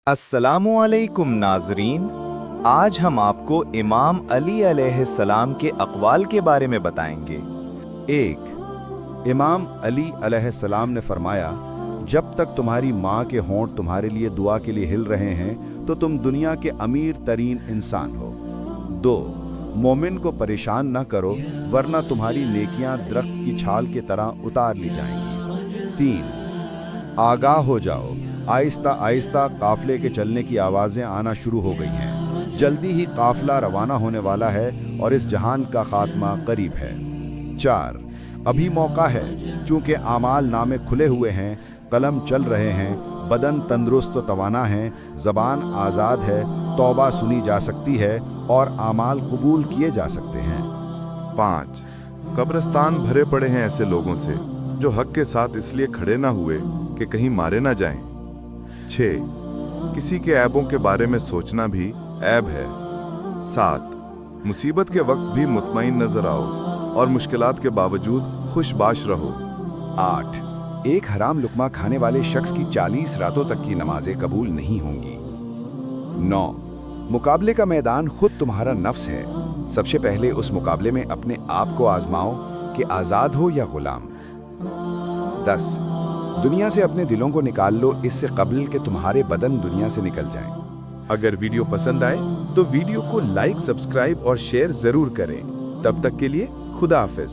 अस्सलामुअलैकुम नाजरीन, आज हम आपको इमाम अली अलैहिस्सलाम के अक़वाल के बारे में बताएंगे। एक, इमाम अली अलैहिस्सलाम ने फरमाया, जब तक तुम्हारी माँ के होंठ तुम्हारे लिए दुआ के लिए हिल रहे हैं तो तुम दुनिया के अमीर तरीन इंसान हो। दो, मोमिन को परेशान न करो वरना तुम्हारी नेकियां दरख्त की छाल की तरह उतार ली जाएंगी। तीन, आगाह हो जाओ, आहिस्ता आहिस्ता काफले के चलने की आवाज़ें आना शुरू हो गई हैं। जल्दी ही काफला रवाना होने वाला है और इस जहान का खात्मा करीब है। चार, अभी मौका है, चूँकि आमाल नामे खुले हुए हैं, कलम चल रहे हैं, बदन तंदुरुस्त तवाना है, ज़बान आज़ाद है, तौबा सुनी जा सकती है और आमाल कबूल किए जा सकते हैं। पाँच, कब्रिस्तान भरे पड़े हैं ऐसे लोगों से जो हक के साथ इसलिए खड़े ना हुए कि कहीं मारे ना जाएं। 6, किसी के ऐबों के बारे में सोचना भी ऐब है। 7, मुसीबत के वक्त भी मुतमईन नजर आओ और मुश्किलात के बावजूद खुशबाश रहो। 8, एक हराम लुकमा खाने वाले शख्स की 40 रातों तक की नमाजें कबूल नहीं होंगी। 9, मुकाबले का मैदान खुद तुम्हारा नफ्स है, सबसे पहले उस मुकाबले में अपने आप को आजमाओ कि आज़ाद हो या गुलाम। 10, दुनिया से अपने दिलों को निकाल लो इससे कबल कि तुम्हारे बदन दुनिया से निकल जाएं। अगर वीडियो पसंद आए तो वीडियो को लाइक, सब्सक्राइब और शेयर ज़रूर करें। तब तक के लिए खुदा हाफिज।